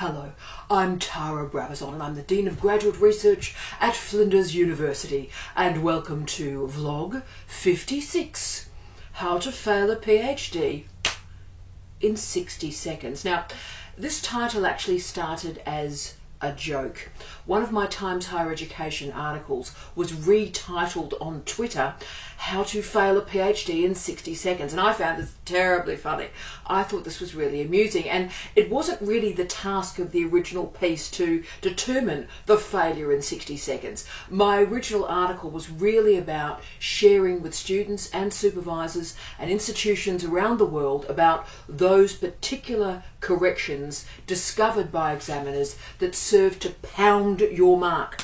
Hello, I'm Tara Brabazon and I'm the Dean of Graduate Research at Flinders University, and welcome to Vlog 56, How to Fail a PhD in 60 Seconds. Now, this title actually started as a joke. One of my Times Higher Education articles was retitled on Twitter, How to Fail a PhD in 60 Seconds, and I found this terribly funny. I thought this was really amusing, and it wasn't really the task of the original piece to determine the failure in 60 seconds. My original article was really about sharing with students and supervisors and institutions around the world about those particular corrections discovered by examiners that serve to pound your mark,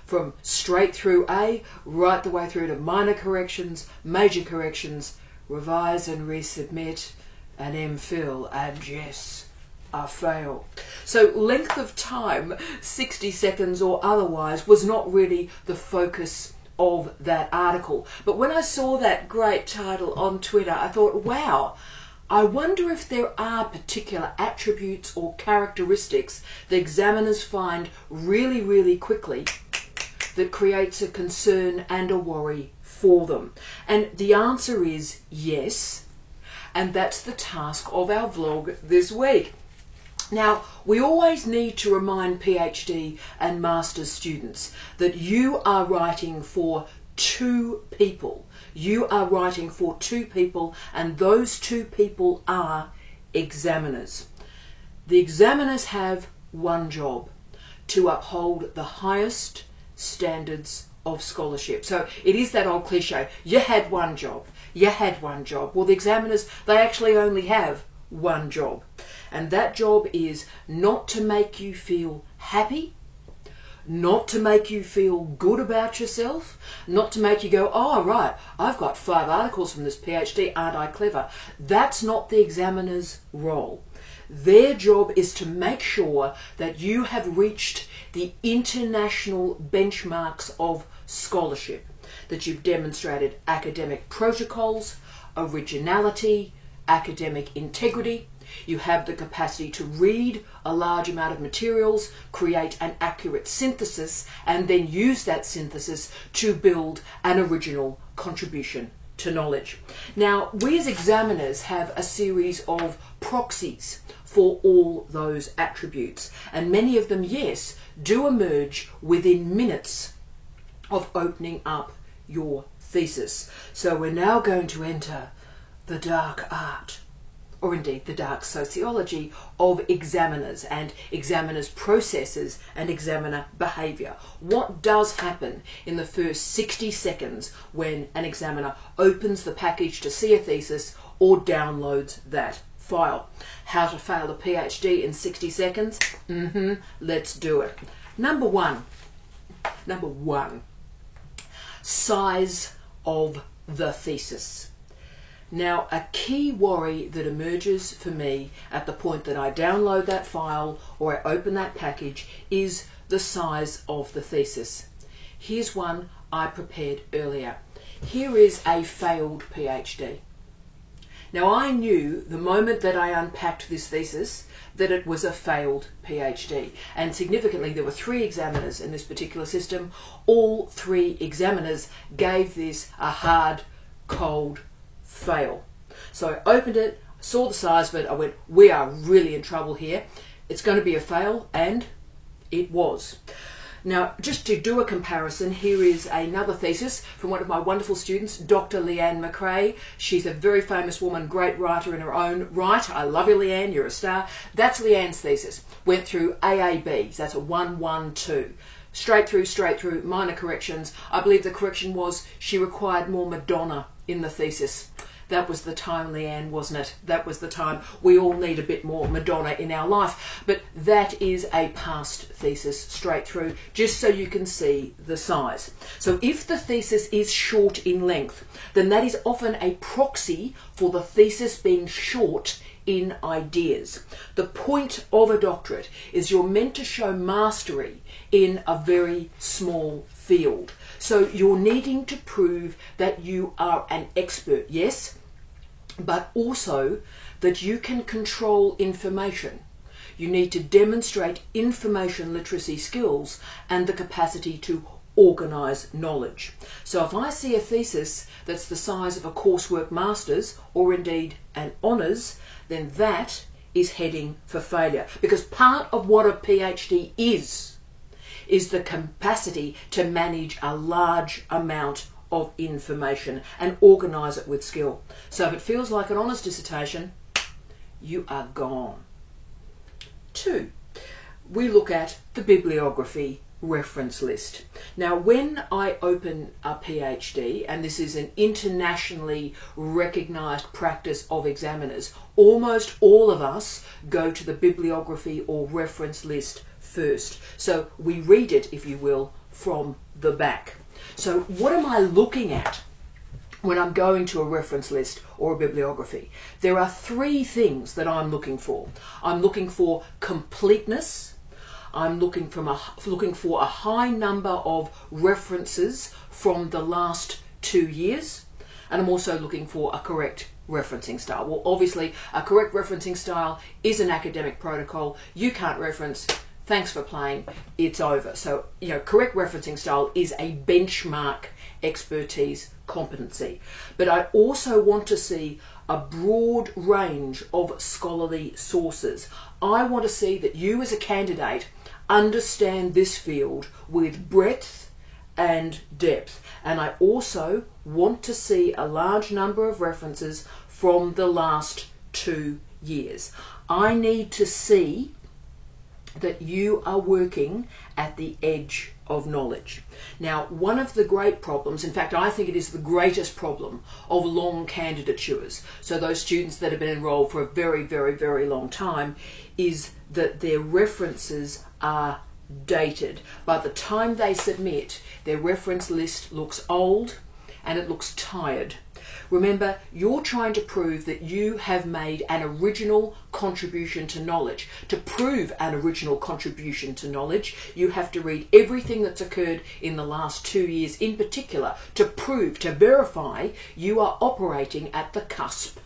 from straight through A right the way through to minor corrections, major corrections, revise and resubmit, an MPhil, and yes, a fail. So length of time, 60 seconds or otherwise, was not really the focus of that article. But when I saw that great title on Twitter, I thought, wow, I wonder if there are particular attributes or characteristics that examiners find really, really quickly that creates a concern and a worry for them. And the answer is yes, and that's the task of our vlog this week. Now, we always need to remind PhD and master's students that you are writing for two people. You are writing for two people, and those two people are examiners. The examiners have one job: to uphold the highest standards of scholarship. So it is that old cliche, you had one job, you had one job. Well, the examiners, they actually only have one job, and that job is not to make you feel happy, not to make you feel good about yourself, not to make you go, oh right, I've got 5 articles from this PhD, aren't I clever? That's not the examiner's role. Their job is to make sure that you have reached the international benchmarks of scholarship, that you've demonstrated academic protocols, originality, academic integrity. You have the capacity to read a large amount of materials, create an accurate synthesis, and then use that synthesis to build an original contribution to knowledge. Now, we as examiners have a series of proxies for all those attributes, and many of them, yes, do emerge within minutes of opening up your thesis. So we're now going to enter the dark art, or indeed the dark sociology of examiners and examiners' processes and examiner behaviour. What does happen in the first 60 seconds when an examiner opens the package to see a thesis or downloads that file? How to fail a PhD in 60 seconds? Let's do it. Number one, size of the thesis. Now, a key worry that emerges for me at the point that I download that file or I open that package is the size of the thesis. Here's one I prepared earlier. Here is a failed PhD. Now, I knew the moment that I unpacked this thesis that it was a failed PhD, and significantly there were 3 examiners in this particular system. All 3 examiners gave this a hard, cold fail. So I opened it, saw the size of it, I went, we are really in trouble here. It's going to be a fail, and it was. Now, just to do a comparison, here is another thesis from one of my wonderful students, Dr. Leanne McRae. She's a very famous woman, great writer in her own right. I love you, Leanne, you're a star. That's Leanne's thesis. Went through AABs, that's a 1-1-2. Straight through, minor corrections. I believe the correction was she required more Madonna in the thesis. That was the time, Leanne, wasn't it? That was the time. We all need a bit more Madonna in our life. But that is a passed thesis straight through, just so you can see the size. So if the thesis is short in length, then that is often a proxy for the thesis being short in ideas. The point of a doctorate is you're meant to show mastery in a very small field. So you're needing to prove that you are an expert, yes, but also that you can control information. You need to demonstrate information literacy skills and the capacity to organise knowledge. So if I see a thesis that's the size of a coursework master's or indeed an honours, then that is heading for failure. Because part of what a PhD is the capacity to manage a large amount of information and organise it with skill. So if it feels like an honours dissertation, you are gone. 2, we look at the bibliography reference list. Now, when I open a PhD, and this is an internationally recognised practice of examiners, almost all of us go to the bibliography or reference list first. So we read it, if you will, from the back. So what am I looking at when I'm going to a reference list or a bibliography? There are 3 things that I'm looking for. I'm looking for completeness. I'm looking for a high number of references from the last 2 years. And I'm also looking for a correct referencing style. Well, obviously, a correct referencing style is an academic protocol. You can't reference. Thanks for playing. It's over. So, correct referencing style is a benchmark expertise competency. But I also want to see a broad range of scholarly sources. I want to see that you as a candidate understand this field with breadth and depth. And I also want to see a large number of references from the last 2 years. I need to see that you are working at the edge of knowledge. Now, one of the great problems, in fact, I think it is the greatest problem of long candidatures, so those students that have been enrolled for a very, very, very long time, is that their references are dated. By the time they submit, their reference list looks old and it looks tired. Remember, you're trying to prove that you have made an original contribution to knowledge. To prove an original contribution to knowledge, you have to read everything that's occurred in the last 2 years in particular to prove, to verify you are operating at the cusp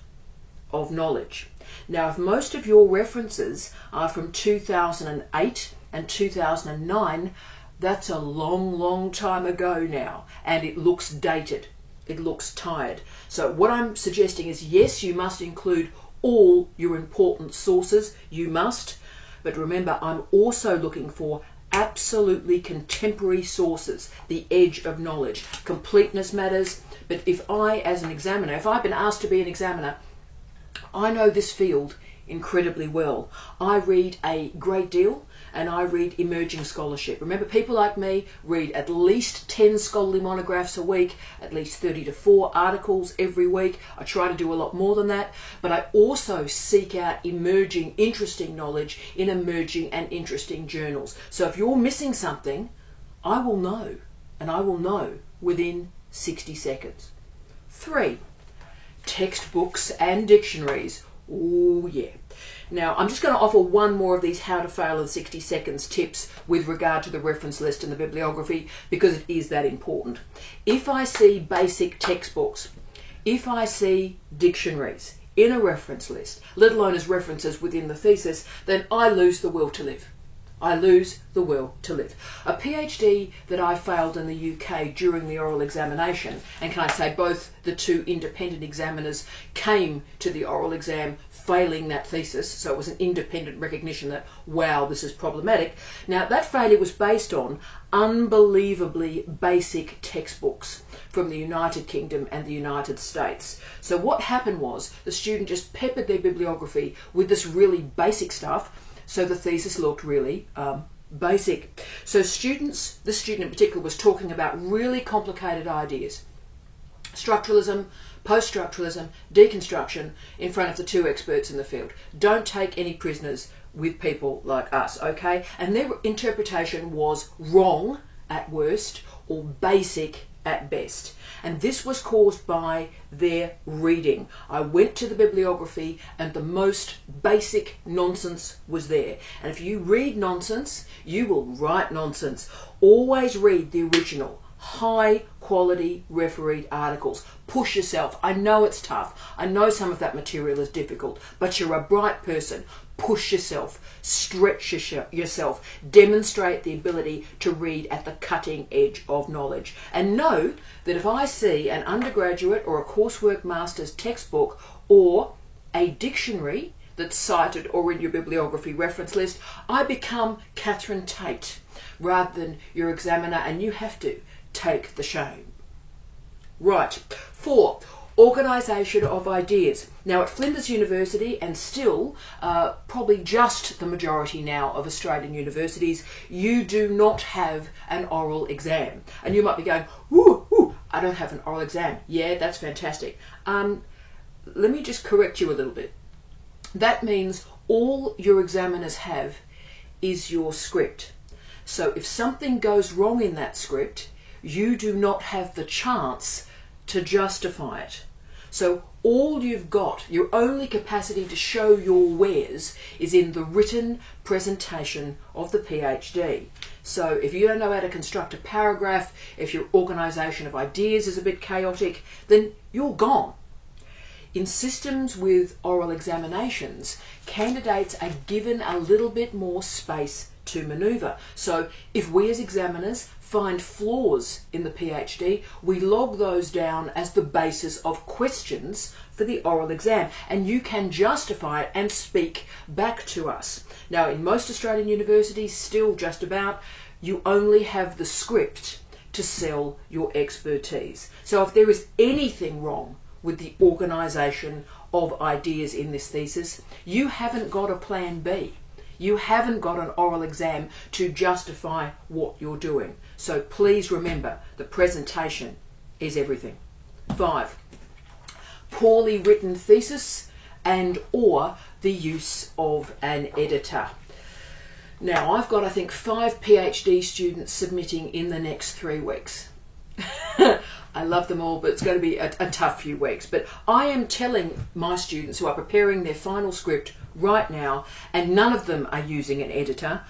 of knowledge. Now, if most of your references are from 2008 and 2009, that's a long, long time ago now, and it looks dated. It looks tired. So what I'm suggesting is, yes, you must include all your important sources. You must. But remember, I'm also looking for absolutely contemporary sources, the edge of knowledge. Completeness matters. But if I, as an examiner, if I've been asked to be an examiner, I know this field incredibly well. I read a great deal, and I read emerging scholarship. Remember, people like me read at least 10 scholarly monographs a week, at least 30 to 4 articles every week. I try to do a lot more than that, but I also seek out emerging, interesting knowledge in emerging and interesting journals. So if you're missing something, I will know, and I will know within 60 seconds. 3, textbooks and dictionaries. Oh yeah. Now, I'm just going to offer one more of these how to fail in 60 seconds tips with regard to the reference list and the bibliography, because it is that important. If I see basic textbooks, if I see dictionaries in a reference list, let alone as references within the thesis, then I lose the will to live. I lose the will to live. A PhD that I failed in the UK during the oral examination, and can I say both the 2 independent examiners came to the oral exam failing that thesis, so it was an independent recognition that, wow, this is problematic. Now, that failure was based on unbelievably basic textbooks from the United Kingdom and the United States. So what happened was the student just peppered their bibliography with this really basic stuff, so the thesis looked really basic. So this student in particular, was talking about really complicated ideas. Structuralism, post-structuralism, deconstruction, in front of the 2 experts in the field. Don't take any prisoners with people like us, okay? And their interpretation was wrong at worst or basic at best. And this was caused by their reading. I went to the bibliography and the most basic nonsense was there. And if you read nonsense, you will write nonsense. Always read the original. high quality refereed articles. Push yourself. I know it's tough. I know some of that material is difficult, but you're a bright person. Push yourself, stretch yourself, demonstrate the ability to read at the cutting edge of knowledge. And know that if I see an undergraduate or a coursework master's textbook or a dictionary that's cited or in your bibliography reference list, I become Catherine Tate rather than your examiner, and you have to take the shame. Right. 4. Organisation of ideas. Now at Flinders University, and still probably just the majority now of Australian universities, you do not have an oral exam. And you might be going, ooh, I don't have an oral exam. Yeah, that's fantastic. Let me just correct you a little bit. That means all your examiners have is your script. So if something goes wrong in that script, you do not have the chance to justify it. So all you've got, your only capacity to show your wares is in the written presentation of the PhD. So if you don't know how to construct a paragraph, if your organisation of ideas is a bit chaotic, then you're gone. In systems with oral examinations, candidates are given a little bit more space to manoeuvre. So if we as examiners find flaws in the PhD, we log those down as the basis of questions for the oral exam, and you can justify it and speak back to us. Now in most Australian universities, still just about, you only have the script to sell your expertise. So if there is anything wrong with the organisation of ideas in this thesis, you haven't got a plan B. You haven't got an oral exam to justify what you're doing. So please remember, the presentation is everything. 5. Poorly written thesis and or the use of an editor. Now I've got, I think, 5 PhD students submitting in the next 3 weeks. I love them all, but it's going to be a tough few weeks. But I am telling my students who are preparing their final script right now, and none of them are using an editor,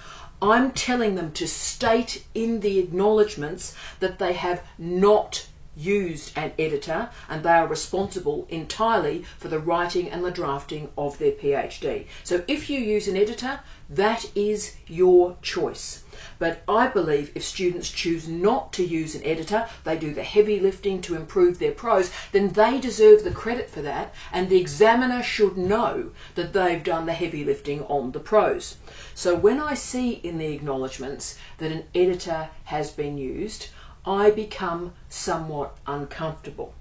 I'm telling them to state in the acknowledgements that they have not used an editor and they are responsible entirely for the writing and the drafting of their PhD. So if you use an editor, that is your choice. But I believe if students choose not to use an editor, they do the heavy lifting to improve their prose, then they deserve the credit for that, and the examiner should know that they've done the heavy lifting on the prose. So when I see in the acknowledgements that an editor has been used, I become somewhat uncomfortable.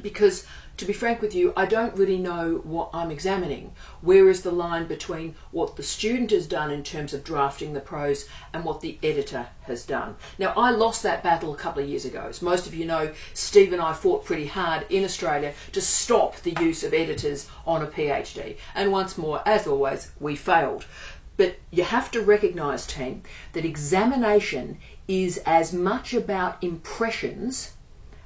Because, to be frank with you, I don't really know what I'm examining. Where is the line between what the student has done in terms of drafting the prose and what the editor has done? Now, I lost that battle a couple of years ago. As most of you know, Steve and I fought pretty hard in Australia to stop the use of editors on a PhD. And once more, as always, we failed. But you have to recognise, team, that examination is as much about impressions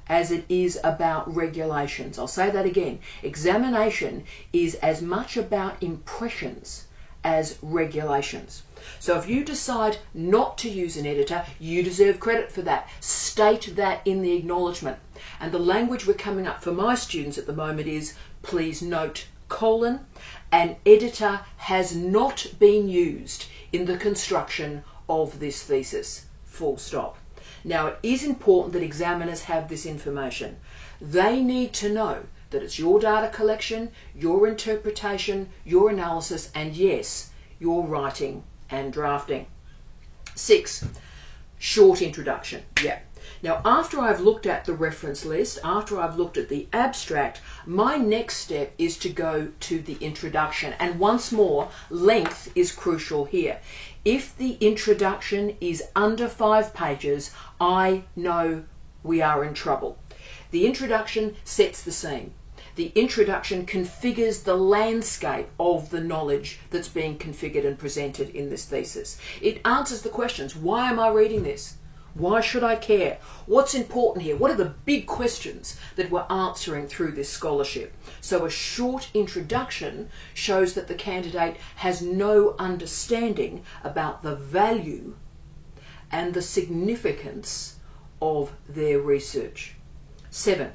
as it is about regulations. I'll say that again. Examination is as much about impressions as regulations. So if you decide not to use an editor, you deserve credit for that. State that in the acknowledgement. And the language we're coming up for my students at the moment is, please note, an editor has not been used in the construction of this thesis, full stop. Now, it is important that examiners have this information. They need to know that it's your data collection, your interpretation, your analysis, and yes, your writing and drafting. 6, short introduction. Yeah. Now, after I've looked at the reference list, after I've looked at the abstract, my next step is to go to the introduction. And once more, length is crucial here. If the introduction is under 5 pages, I know we are in trouble. The introduction sets the scene. The introduction configures the landscape of the knowledge that's being configured and presented in this thesis. It answers the questions. Why am I reading this? Why should I care? What's important here? What are the big questions that we're answering through this scholarship? So a short introduction shows that the candidate has no understanding about the value and the significance of their research. 7.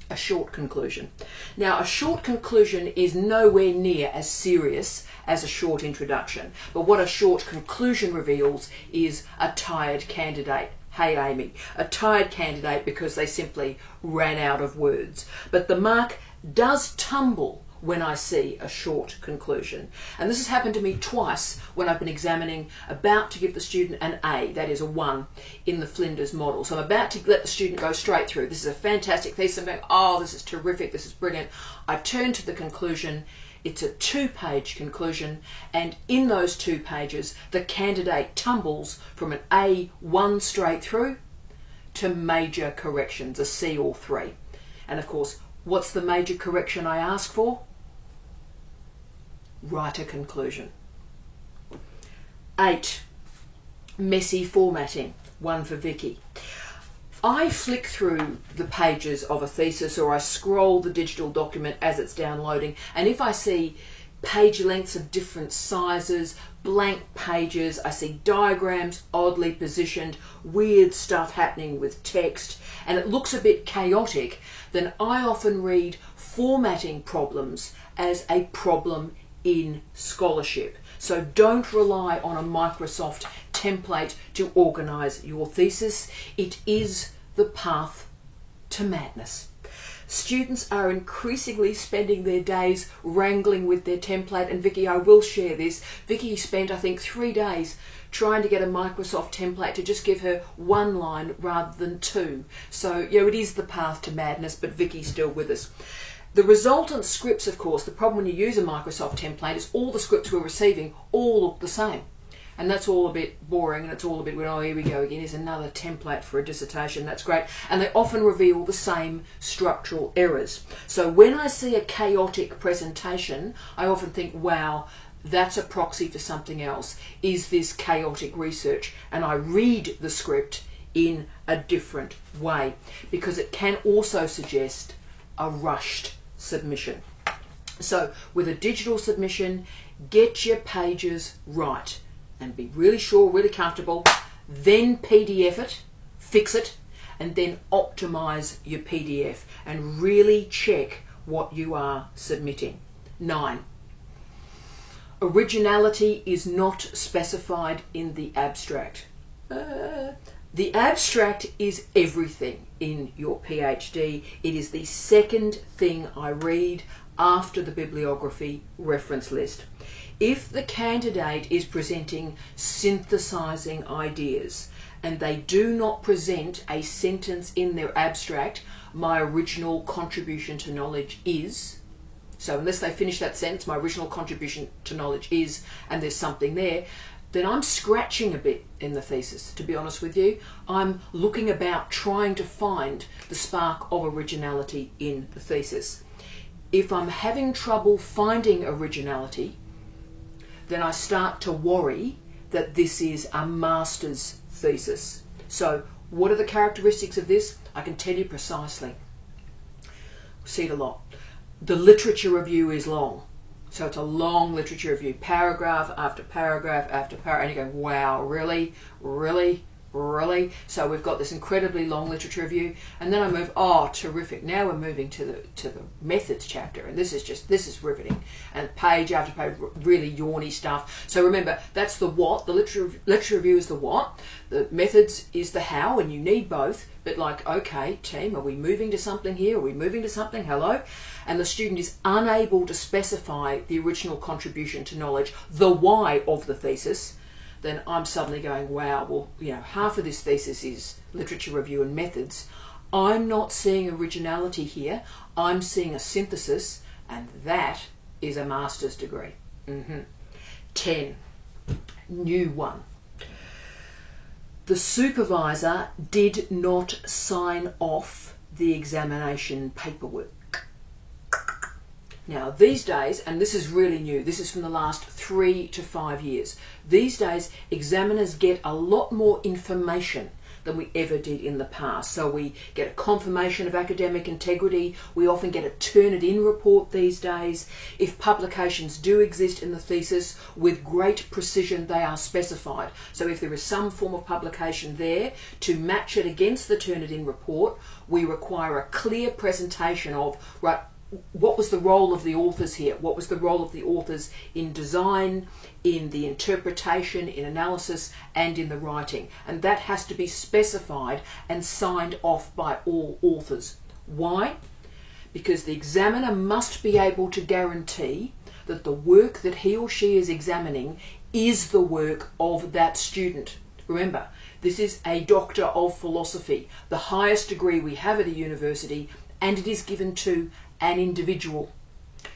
A short conclusion. Now, a short conclusion is nowhere near as serious as a short introduction, but what a short conclusion reveals is a tired candidate. Hey Amy, a tired candidate because they simply ran out of words. But the mark does tumble when I see a short conclusion. And this has happened to me twice when I've been examining, about to give the student an A, that is a 1, in the Flinders model. So I'm about to let the student go straight through. This is a fantastic thesis. I'm going, oh, this is terrific, this is brilliant. I turn to the conclusion. It's a 2-page conclusion, and in those 2 pages, the candidate tumbles from an A1 straight through to major corrections, a C or 3. And of course, what's the major correction I ask for? Write a conclusion. 8. Messy formatting, 1 for Vicky. I flick through the pages of a thesis, or I scroll the digital document as it's downloading, and if I see page lengths of different sizes, blank pages, I see diagrams oddly positioned, weird stuff happening with text, and it looks a bit chaotic, then I often read formatting problems as a problem in scholarship. So don't rely on a Microsoft template to organise your thesis. It is the path to madness. Students are increasingly spending their days wrangling with their template, and Vicky, I will share this. Vicky spent, I think, 3 days trying to get a Microsoft template to just give her 1 line rather than 2. So, it is the path to madness, but Vicky's still with us. The resultant scripts, of course, the problem when you use a Microsoft template is all the scripts we're receiving all look the same. And that's all a bit boring, and it's all a bit, oh, here we go again, here's another template for a dissertation, that's great. And they often reveal the same structural errors. So when I see a chaotic presentation, I often think, wow, that's a proxy for something else. Is this chaotic research? And I read the script in a different way, because it can also suggest a rushed submission. So with a digital submission, get your pages right and be really sure, really comfortable, then PDF it, fix it, and then optimize your PDF and really check what you are submitting. 9. Originality is not specified in the abstract. The abstract is everything in your PhD. It is the second thing I read after the bibliography reference list. If the candidate is presenting synthesizing ideas and they do not present a sentence in their abstract, my original contribution to knowledge is, so unless they finish that sentence, my original contribution to knowledge is, and there's something there, then I'm scratching a bit in the thesis, to be honest with you. I'm looking about trying to find the spark of originality in the thesis. If I'm having trouble finding originality, then I start to worry that this is a master's thesis. So what are the characteristics of this? I can tell you precisely. We see it a lot. The literature review is long. So it's a long literature review, paragraph after paragraph after paragraph, and you go, wow, really? Really? Really? So we've got this incredibly long literature review, and then I move, oh, terrific. Now we're moving to the methods chapter, and this is riveting. And page after page, really yawny stuff. So remember, that's the what, the literature review is the what, the methods is the how, and you need both, but like, okay, team, are we moving to something here? Are we moving to something? Hello? And the student is unable to specify the original contribution to knowledge, the why of the thesis, then I'm suddenly going, wow, well, half of this thesis is literature review and methods. I'm not seeing originality here. I'm seeing a synthesis, and that is a master's degree. 10. New one. The supervisor did not sign off the examination paperwork. Now these days, and this is really new, this is from the last 3 to 5 years, these days examiners get a lot more information than we ever did in the past. So we get a confirmation of academic integrity. We often get a Turnitin report these days. If publications do exist in the thesis, with great precision they are specified. So if there is some form of publication there, to match it against the Turnitin report, we require a clear presentation of, right, what was the role of the authors here? What was the role of the authors in design, in the interpretation, in analysis, and in the writing? And that has to be specified and signed off by all authors. Why? Because the examiner must be able to guarantee that the work that he or she is examining is the work of that student. Remember, this is a Doctor of Philosophy, the highest degree we have at a university, and it is given to an individual.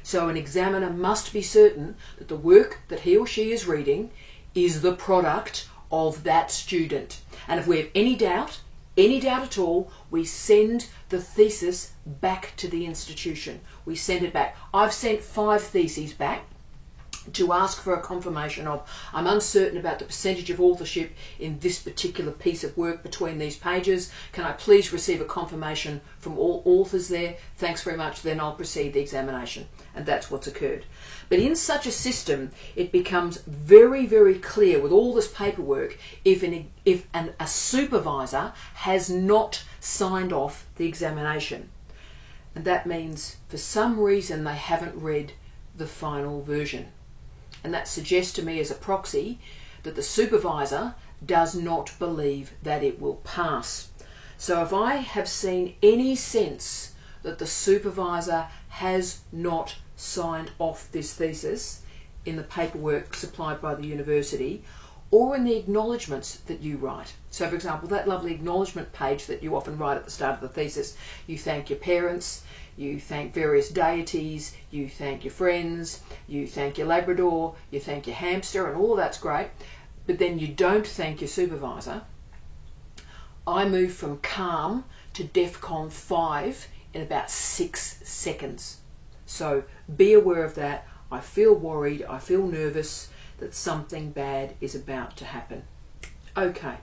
So an examiner must be certain that the work that he or she is reading is the product of that student. And if we have any doubt at all, we send the thesis back to the institution. We send it back. I've sent 5 theses back to ask for a confirmation of, I'm uncertain about the percentage of authorship in this particular piece of work between these pages. Can I please receive a confirmation from all authors there? Thanks very much. Then I'll proceed the examination. And that's what's occurred. But in such a system, it becomes very, very clear with all this paperwork if a supervisor has not signed off the examination. And that means for some reason they haven't read the final version. And that suggests to me as a proxy that the supervisor does not believe that it will pass. So if I have seen any sense that the supervisor has not signed off this thesis in the paperwork supplied by the university or in the acknowledgements that you write. So for example, that lovely acknowledgement page that you often write at the start of the thesis, you thank your parents, you thank various deities, you thank your friends, you thank your Labrador, you thank your hamster, and all of that's great, but then you don't thank your supervisor. I move from calm to DEFCON 5 in about 6 seconds. So be aware of that. I feel worried, I feel nervous that something bad is about to happen. Okay.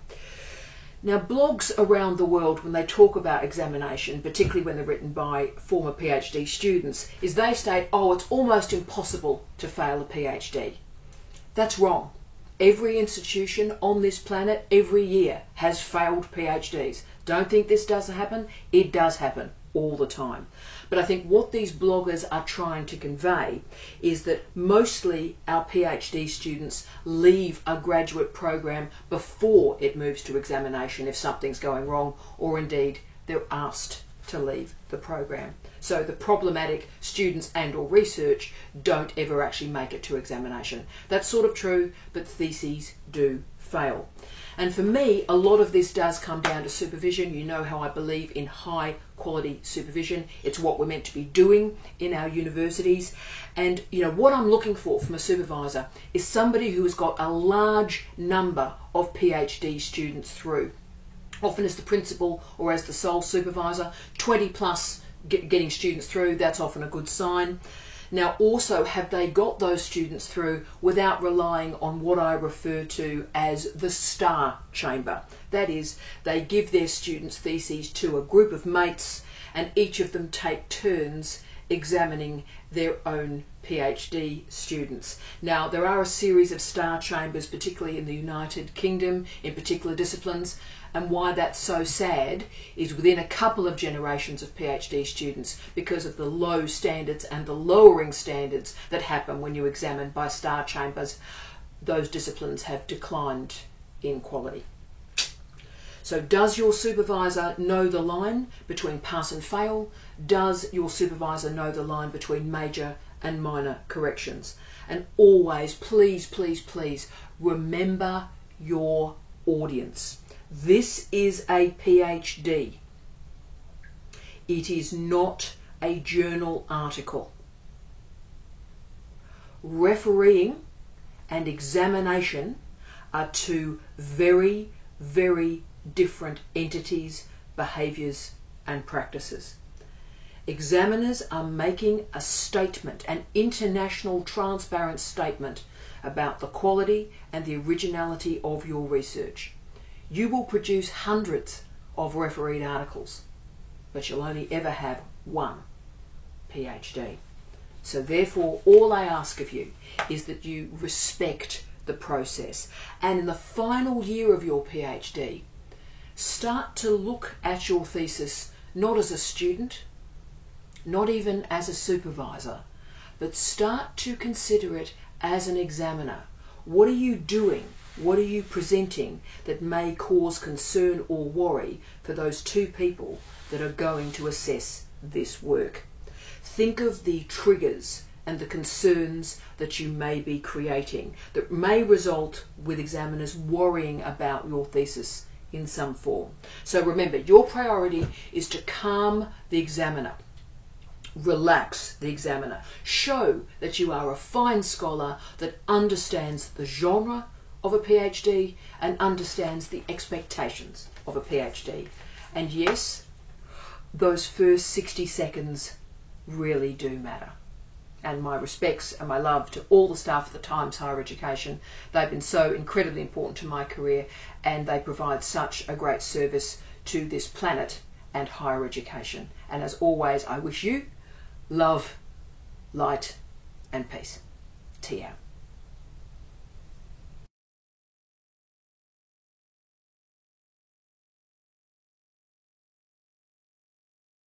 Now, blogs around the world, when they talk about examination, particularly when they're written by former PhD students, is they state, oh, it's almost impossible to fail a PhD. That's wrong. Every institution on this planet, every year, has failed PhDs. Don't think this doesn't happen. It does happen all the time. But I think what these bloggers are trying to convey is that mostly our PhD students leave a graduate program before it moves to examination if something's going wrong, or indeed they're asked to leave the program. So the problematic students and or research don't ever actually make it to examination. That's sort of true, but theses do fail. And for me, a lot of this does come down to supervision. You know how I believe in high quality supervision. It's what we're meant to be doing in our universities. And you know what I'm looking for from a supervisor is somebody who has got a large number of PhD students through. Often as the principal or as the sole supervisor, 20 plus getting students through, that's often a good sign. Now also, have they got those students through without relying on what I refer to as the star chamber? That is, they give their students' theses to a group of mates and each of them take turns examining their own PhD students. Now, there are a series of star chambers, particularly in the United Kingdom, in particular disciplines, and why that's so sad is within a couple of generations of PhD students, because of the low standards and the lowering standards that happen when you examine by star chambers, those disciplines have declined in quality. So does your supervisor know the line between pass and fail? Does your supervisor know the line between major and minor corrections? And always, please, please, please, remember your audience. This is a PhD. It is not a journal article. Refereeing and examination are two very, very different entities, behaviours and practices. Examiners are making a statement, an international transparent statement about the quality and the originality of your research. You will produce hundreds of refereed articles, but you'll only ever have one PhD. So therefore, all I ask of you is that you respect the process. And in the final year of your PhD, start to look at your thesis not as a student, not even as a supervisor, but start to consider it as an examiner. What are you doing? What are you presenting that may cause concern or worry for those two people that are going to assess this work? Think of the triggers and the concerns that you may be creating that may result with examiners worrying about your thesis in some form. So remember, your priority is to calm the examiner, relax the examiner, show that you are a fine scholar that understands the genre of a PhD and understands the expectations of a PhD. And yes, those first 60 seconds really do matter. And my respects and my love to all the staff at the Times Higher Education. They've been so incredibly important to my career, and they provide such a great service to this planet and higher education. And as always, I wish you love, light and peace. Tea out.